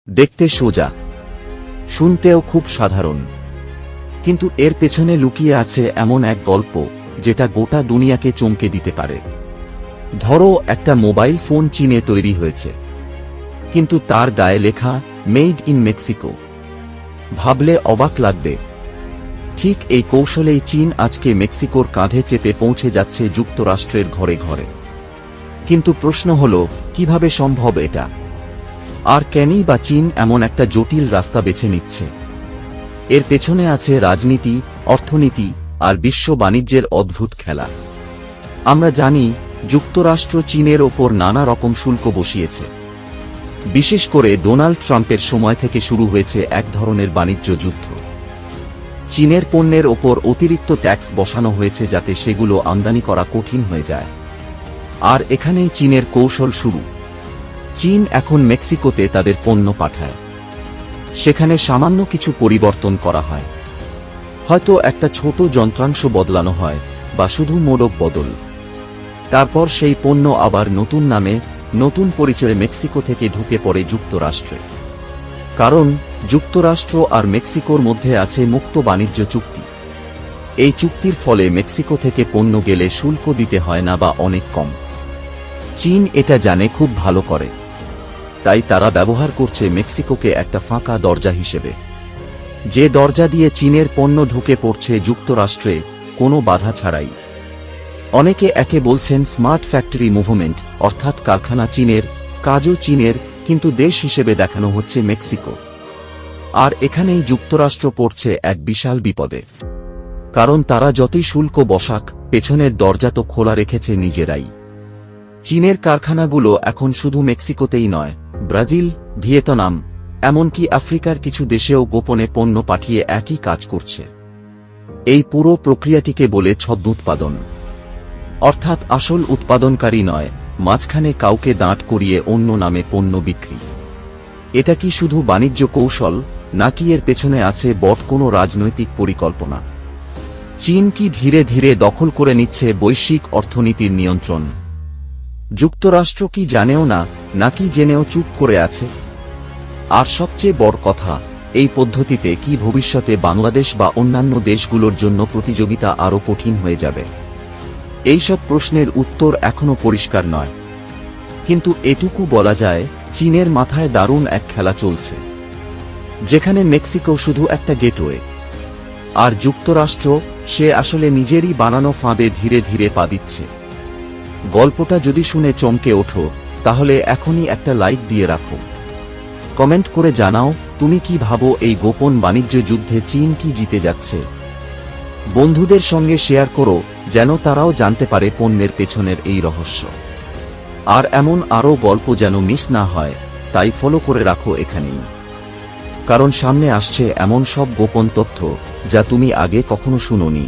দেখতে সোজা, শুনতেও খুব সাধারণ, কিন্তু এর পেছনে লুকিয়ে আছে এমন এক গল্প যেটা গোটা দুনিয়াকে চমকে দিতে পারে। ধরো একটা মোবাইল ফোন চীনে তৈরি হয়েছে, কিন্তু তার গায়ে লেখা মেড ইন মেক্সিকো। ভাবলে অবাক লাগবে। ঠিক এই কৌশলেই চীন আজকে মেক্সিকোর কাঁধে চেপে পৌঁছে যাচ্ছে যুক্তরাষ্ট্রের ঘরে ঘরে। কিন্তু প্রশ্ন হল, কিভাবে সম্ভব এটা? আর কেনই বা চীন এমন একটা জটিল রাস্তা বেছে নিচ্ছে? এর পেছনে আছে রাজনীতি, অর্থনীতি আর বিশ্ব বাণিজ্যের অদ্ভুত খেলা। আমরা জানি যুক্তরাষ্ট্র চীনের ওপর নানা রকম শুল্ক বসিয়েছে। বিশেষ করে ডোনাল্ড ট্রাম্পের সময় থেকে শুরু হয়েছে এক ধরনের বাণিজ্য যুদ্ধ। চীনের পণ্যের ওপর অতিরিক্ত ট্যাক্স বসানো হয়েছে যাতে সেগুলো আমদানি করা কঠিন হয়ে যায়। আর এখানেই চীনের কৌশল শুরু। চীন এখন মেক্সিকোতে তাদের পণ্য পাঠায়। সেখানে সামান্য কিছু পরিবর্তন করা হয়, হয়তো একটা ছোট যন্ত্রাংশ বদলানো হয় বা শুধু মোড়ক বদল। তারপর সেই পণ্য আবার নতুন নামে, নতুন পরিচয়ে মেক্সিকো থেকে ঢুকে পড়ে যুক্তরাষ্ট্রে। কারণ যুক্তরাষ্ট্র আর মেক্সিকোর মধ্যে আছে মুক্ত বাণিজ্য চুক্তি। এই চুক্তির ফলে মেক্সিকো থেকে পণ্য গেলে শুল্ক দিতে হয় না বা অনেক কম। চীন এটা জানে খুব ভালো করে, তাই তারা ব্যবহার করছে মেক্সিকোকে একটা ফাঁকা দরজা হিসেবে, যে দরজা দিয়ে চীনের পণ্য ঢুকে পড়ছে যুক্তরাষ্ট্রে কোনো বাধা ছাড়াই। অনেকে একে বলছেন স্মার্ট ফ্যাক্টরি মুভমেন্ট, অর্থাৎ কারখানা চীনের, কাজও চীনের, কিন্তু দেশ হিসেবে দেখানো হচ্ছে মেক্সিকো। আর এখানেই যুক্তরাষ্ট্র পড়ছে এক বিশাল বিপদে। কারণ তারা যতই শুল্ক বসাক, পেছনের দরজা তো খোলা রেখেছে নিজেরাই। চীনের কারখানাগুলো এখন শুধু মেক্সিকোতেই নয়, ব্রাজিল, ভিয়েতনাম, এমনকি আফ্রিকার কিছু দেশেও গোপনে পণ্য পাঠিয়ে একই কাজ করছে। এই পুরো প্রক্রিয়াটিকে বলে ছদ্মোৎপাদন, অর্থাৎ আসল উৎপাদনকারী নয়, মাঝখানে কাউকে দাঁড় করিয়ে অন্য নামে পণ্য বিক্রি। এটা কি শুধু বাণিজ্য কৌশল, নাকি এর পেছনে আছে বড় কোনো রাজনৈতিক পরিকল্পনা? চীন কি ধীরে ধীরে দখল করে নিচ্ছে বৈশ্বিক অর্থনীতির নিয়ন্ত্রণ? যুক্তরাষ্ট্র কি জানেও না, নাকি জেনেও চুপ করে আছে? আর সবচেয়ে বড় কথা, এই পদ্ধতিতে কি ভবিষ্যতে বাংলাদেশ বা অন্যান্য দেশগুলোর জন্য প্রতিযোগিতা আরও কঠিন হয়ে যাবে? এইসব প্রশ্নের উত্তর এখনো পরিষ্কার নয়। কিন্তু এটুকু বলা যায়, চীনের মাথায় দারুণ এক খেলা চলছে, যেখানে মেক্সিকো শুধু একটা গেটওয়ে, আর যুক্তরাষ্ট্র সে আসলে নিজেরই বানানো ফাঁদে ধীরে ধীরে পা দিচ্ছে। গল্পটা যদি শুনে চমকে ওঠো, তাহলে এখনই একটা লাইক দিয়ে রাখো। কমেন্ট করে জানাও তুমি কি ভাবো, এই গোপন বাণিজ্য যুদ্ধে চীন কি জিতে যাচ্ছে? বন্ধুদের সঙ্গে শেয়ার করো, যেন তারাও জানতে পারে পণ্যের পেছনের এই রহস্য। আর এমন আরও গল্প যেন মিস না হয়, তাই ফলো করে রাখো এখানেই। কারণ সামনে আসছে এমন সব গোপন তথ্য যা তুমি আগে কখনো শুনোনি।